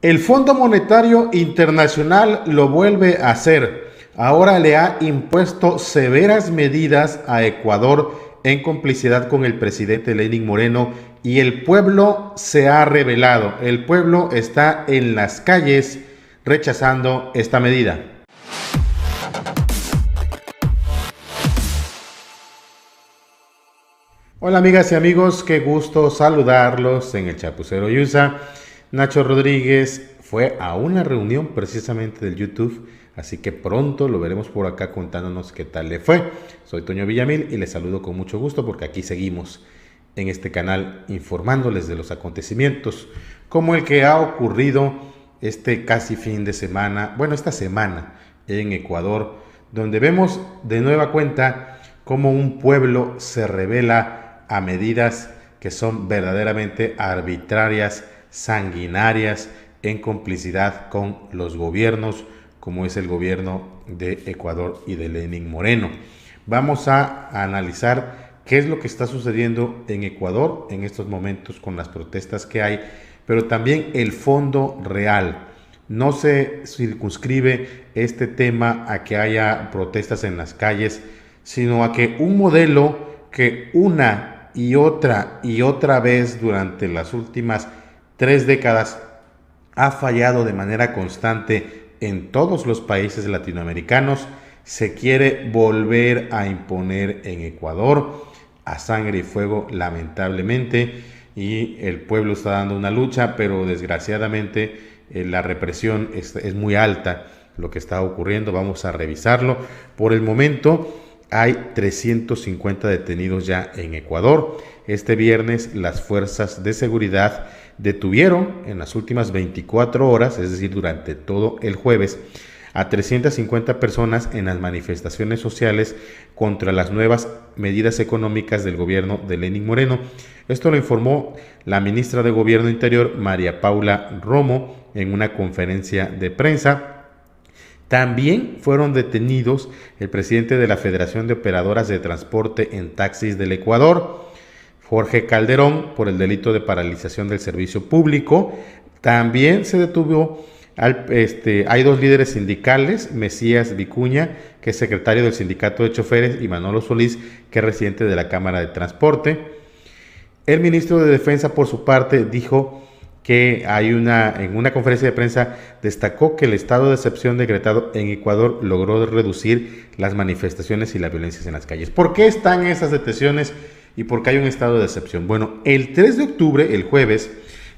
El Fondo Monetario Internacional lo vuelve a hacer. Ahora le ha impuesto severas medidas a Ecuador en complicidad con el presidente Lenín Moreno y el pueblo se ha rebelado. El pueblo está en las calles rechazando esta medida. Hola amigas y amigos, qué gusto saludarlos en el Chapucero Yusa. Nacho Rodríguez fue a una reunión precisamente del YouTube, así que pronto lo veremos por acá contándonos qué tal le fue. Soy Toño Villamil y les saludo con mucho gusto porque aquí seguimos en este canal informándoles de los acontecimientos como el que ha ocurrido este casi fin de semana, bueno, esta semana en Ecuador, donde vemos de nueva cuenta cómo un pueblo se revela a medidas que son verdaderamente arbitrarias, sanguinarias, en complicidad con los gobiernos, como es el gobierno de Ecuador y de Lenín Moreno. Vamos a analizar qué es lo que está sucediendo en Ecuador en estos momentos con las protestas que hay, pero también el fondo real. No se circunscribe este tema a que haya protestas en las calles, sino a que un modelo que una y otra vez durante las últimas 3 décadas ha fallado de manera constante en todos los países latinoamericanos, se quiere volver a imponer en Ecuador a sangre y fuego, lamentablemente, y el pueblo está dando una lucha, pero desgraciadamente la represión es muy alta. Lo que está ocurriendo, vamos a revisarlo. Por el momento hay 350 detenidos ya en Ecuador. Este viernes las fuerzas de seguridad detuvieron en las últimas 24 horas, es decir, durante todo el jueves, a 350 personas en las manifestaciones sociales contra las nuevas medidas económicas del gobierno de Lenín Moreno. Esto lo informó la ministra de Gobierno Interior, María Paula Romo, en una conferencia de prensa. También fueron detenidos el presidente de la Federación de Operadoras de Transporte en Taxis del Ecuador, Jorge Calderón, por el delito de paralización del servicio público. También se detuvo hay 2 líderes sindicales, Mesías Vicuña, que es secretario del Sindicato de Choferes, y Manolo Solís, que es residente de la Cámara de Transporte. El ministro de Defensa, por su parte, dijo que en una conferencia de prensa destacó que el estado de excepción decretado en Ecuador logró reducir las manifestaciones y las violencias en las calles. ¿Por qué están esas detenciones y por qué hay un estado de excepción? Bueno, el 3 de octubre, el jueves,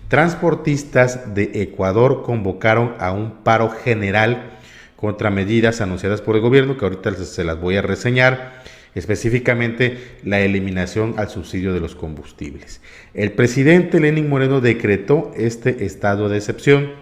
transportistas de Ecuador convocaron a un paro general contra medidas anunciadas por el gobierno, que ahorita se las voy a reseñar, específicamente la eliminación al subsidio de los combustibles. El presidente Lenín Moreno decretó este estado de excepción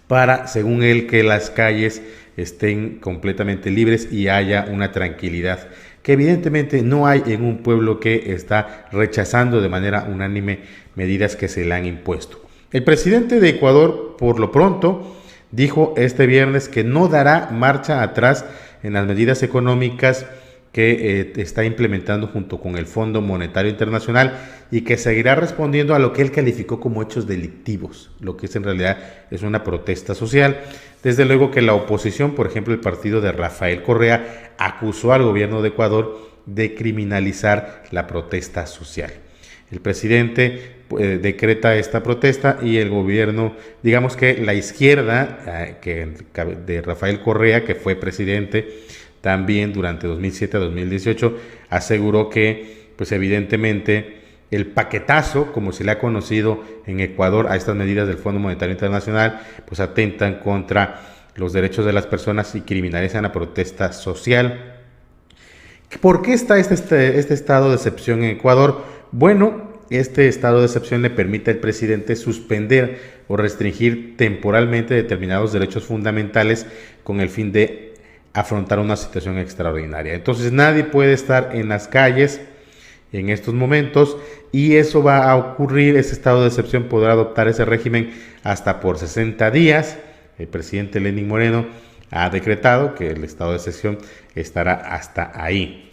para, según él, que las calles estén completamente libres y haya una tranquilidad que evidentemente no hay en un pueblo que está rechazando de manera unánime medidas que se le han impuesto. El presidente de Ecuador, por lo pronto, dijo este viernes que no dará marcha atrás en las medidas económicas que está implementando junto con el Fondo Monetario Internacional y que seguirá respondiendo a lo que él calificó como hechos delictivos, lo que en realidad es una protesta social. Desde luego que la oposición, por ejemplo el partido de Rafael Correa, acusó al gobierno de Ecuador de criminalizar la protesta social. El presidente decreta esta protesta y el gobierno, digamos que la izquierda de Rafael Correa, que fue presidente también durante 2007 a 2018, aseguró que, pues evidentemente, el paquetazo, como se le ha conocido en Ecuador a estas medidas del Fondo Monetario Internacional, pues atentan contra los derechos de las personas y criminalizan la protesta social. ¿Por qué está este estado de excepción en Ecuador? Bueno, este estado de excepción le permite al presidente suspender o restringir temporalmente determinados derechos fundamentales con el fin de afrontar una situación extraordinaria. Entonces nadie puede estar en las calles en estos momentos y eso va a ocurrir. Ese estado de excepción podrá adoptar ese régimen hasta por 60 días. El presidente Lenín Moreno ha decretado que el estado de excepción estará hasta ahí.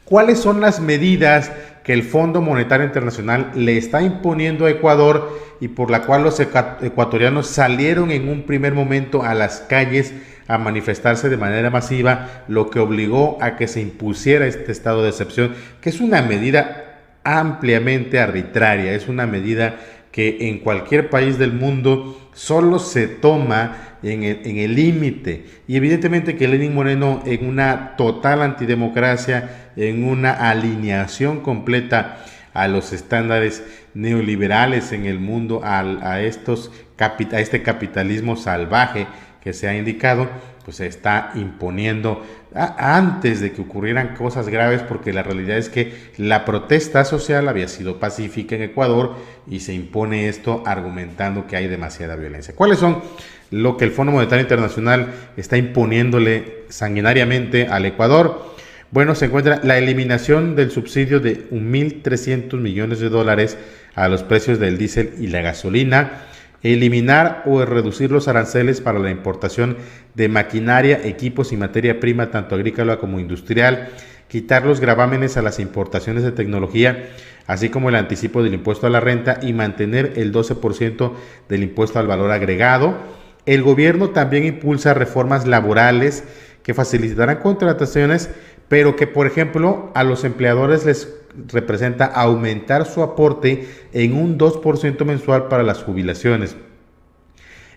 ¿Cuáles son las medidas que el Fondo Monetario Internacional le está imponiendo a Ecuador y por la cual los ecuatorianos salieron en un primer momento a las calles a manifestarse de manera masiva, lo que obligó a que se impusiera este estado de excepción, que es una medida ampliamente arbitraria, es una medida que en cualquier país del mundo solo se toma en el límite, y evidentemente que Lenín Moreno, en una total antidemocracia, en una alineación completa a los estándares neoliberales en el mundo, a este capitalismo salvaje que se ha indicado, pues se está imponiendo antes de que ocurrieran cosas graves, porque la realidad es que la protesta social había sido pacífica en Ecuador y se impone esto argumentando que hay demasiada violencia. ¿Cuáles son lo que el Fondo Monetario Internacional está imponiéndole sanguinariamente al Ecuador? Bueno, se encuentra la eliminación del subsidio de 1.300 millones de dólares a los precios del diésel y la gasolina, eliminar o reducir los aranceles para la importación de maquinaria, equipos y materia prima, tanto agrícola como industrial, quitar los gravámenes a las importaciones de tecnología, así como el anticipo del impuesto a la renta, y mantener el 12% del impuesto al valor agregado. El gobierno también impulsa reformas laborales que facilitarán contrataciones, pero que, por ejemplo, a los empleadores les representa aumentar su aporte en un 2% mensual para las jubilaciones.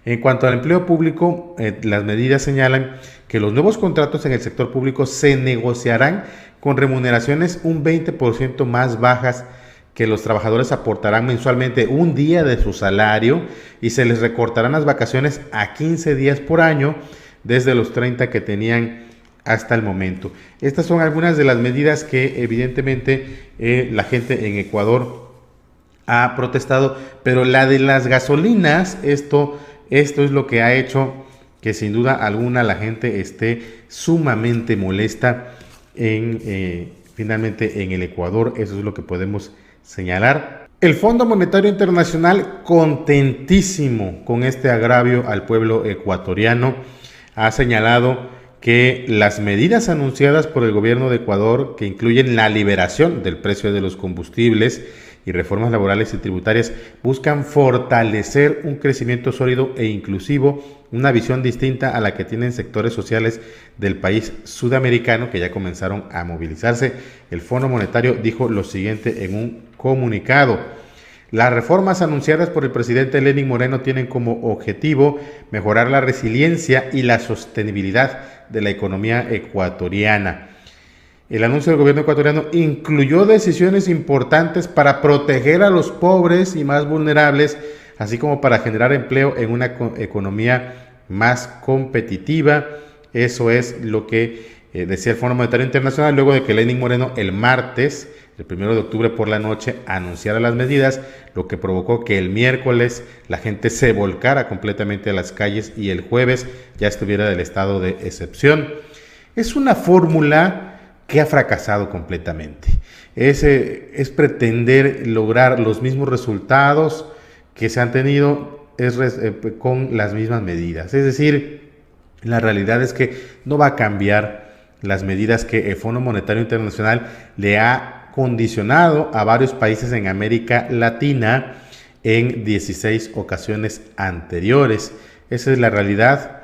En cuanto al empleo público, las medidas señalan que los nuevos contratos en el sector público se negociarán con remuneraciones un 20% más bajas, que los trabajadores aportarán mensualmente un día de su salario y se les recortarán las vacaciones a 15 días por año desde los 30 que tenían hasta el momento. Estas son algunas de las medidas que evidentemente la gente en Ecuador ha protestado, pero la de las gasolinas, esto es lo que ha hecho que sin duda alguna la gente esté sumamente molesta finalmente en el Ecuador. Eso es lo que podemos señalar. El Fondo Monetario Internacional, contentísimo con este agravio al pueblo ecuatoriano, ha señalado que las medidas anunciadas por el gobierno de Ecuador, que incluyen la liberación del precio de los combustibles y reformas laborales y tributarias, buscan fortalecer un crecimiento sólido e inclusivo, una visión distinta a la que tienen sectores sociales del país sudamericano que ya comenzaron a movilizarse. El Fondo Monetario dijo lo siguiente en un comunicado: las reformas anunciadas por el presidente Lenín Moreno tienen como objetivo mejorar la resiliencia y la sostenibilidad de la economía ecuatoriana. El anuncio del gobierno ecuatoriano incluyó decisiones importantes para proteger a los pobres y más vulnerables, así como para generar empleo en una economía más competitiva. Eso es lo que decía el Fondo Monetario Internacional, luego de que Lenín Moreno el martes, el 1 de octubre por la noche, anunciara las medidas, lo que provocó que el miércoles la gente se volcara completamente a las calles y el jueves ya estuviera del estado de excepción. Es una fórmula que ha fracasado completamente. Es pretender lograr los mismos resultados que se han tenido con las mismas medidas. Es decir, la realidad es que no va a cambiar las medidas que el Fondo Monetario Internacional le ha condicionado a varios países en América Latina en 16 ocasiones anteriores. Esa es la realidad.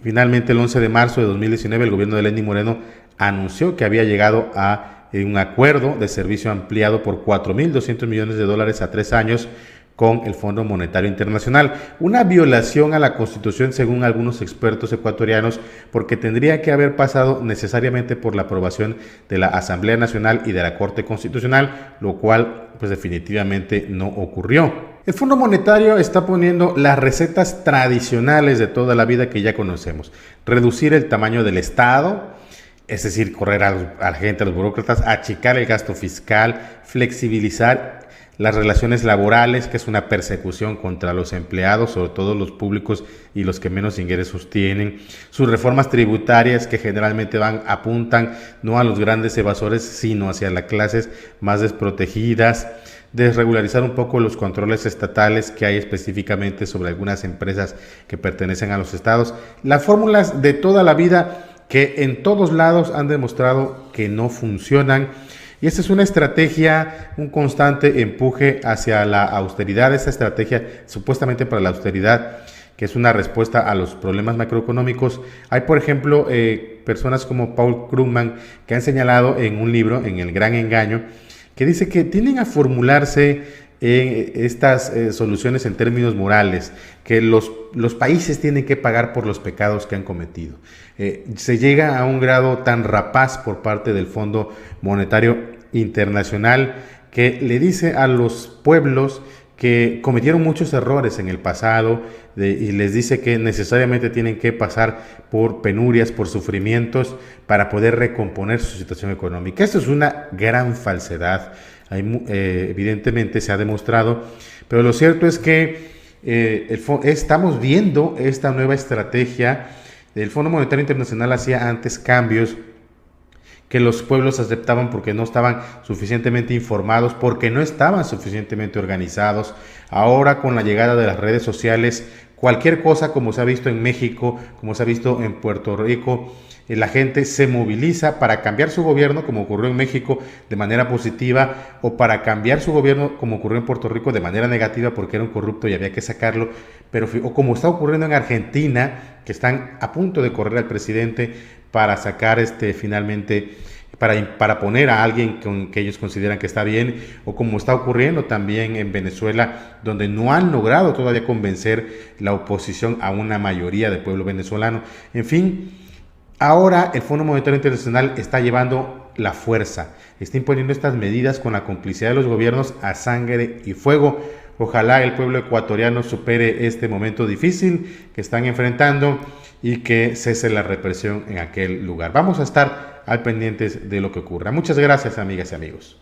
Finalmente, el 11 de marzo de 2019, el gobierno de Lenín Moreno anunció que había llegado a un acuerdo de servicio ampliado por 4.200 millones de dólares a 3 años con el Fondo Monetario Internacional. Una violación a la Constitución según algunos expertos ecuatorianos, porque tendría que haber pasado necesariamente por la aprobación de la Asamblea Nacional y de la Corte Constitucional, lo cual pues definitivamente no ocurrió. El Fondo Monetario está poniendo las recetas tradicionales de toda la vida que ya conocemos: reducir el tamaño del Estado, es decir, correr a la gente, a los burócratas, achicar el gasto fiscal, flexibilizar las relaciones laborales, que es una persecución contra los empleados, sobre todo los públicos y los que menos ingresos tienen, sus reformas tributarias que generalmente apuntan no a los grandes evasores, sino hacia las clases más desprotegidas, desregularizar un poco los controles estatales que hay específicamente sobre algunas empresas que pertenecen a los estados, las fórmulas de toda la vida que en todos lados han demostrado que no funcionan. Y esta es una estrategia, un constante empuje hacia la austeridad, esta estrategia supuestamente para la austeridad, que es una respuesta a los problemas macroeconómicos. Hay, por ejemplo, personas como Paul Krugman, que han señalado en un libro, en El Gran Engaño, que dice que tienden a formularse estas soluciones en términos morales, que los países tienen que pagar por los pecados que han cometido. Se llega a un grado tan rapaz por parte del Fondo Monetario Internacional que le dice a los pueblos que cometieron muchos errores en el pasado y les dice que necesariamente tienen que pasar por penurias, por sufrimientos para poder recomponer su situación económica. Esto es una gran falsedad. Evidentemente se ha demostrado, pero lo cierto es que estamos viendo esta nueva estrategia. El Fondo Monetario Internacional hacía antes cambios que los pueblos aceptaban porque no estaban suficientemente informados, porque no estaban suficientemente organizados. Ahora, con la llegada de las redes sociales, cualquier cosa, como se ha visto en México, como se ha visto en Puerto Rico, la gente se moviliza para cambiar su gobierno, como ocurrió en México, de manera positiva, o para cambiar su gobierno, como ocurrió en Puerto Rico, de manera negativa, porque era un corrupto y había que sacarlo, o como está ocurriendo en Argentina, que están a punto de correr al presidente para sacar finalmente, para poner a alguien que ellos consideran que está bien, o como está ocurriendo también en Venezuela, donde no han logrado todavía convencer la oposición a una mayoría del pueblo venezolano. En fin, ahora el Fondo Monetario Internacional está llevando la fuerza, está imponiendo estas medidas con la complicidad de los gobiernos a sangre y fuego. Ojalá el pueblo ecuatoriano supere este momento difícil que están enfrentando y que cese la represión en aquel lugar. Vamos a estar al pendientes de lo que ocurra. Muchas gracias, amigas y amigos.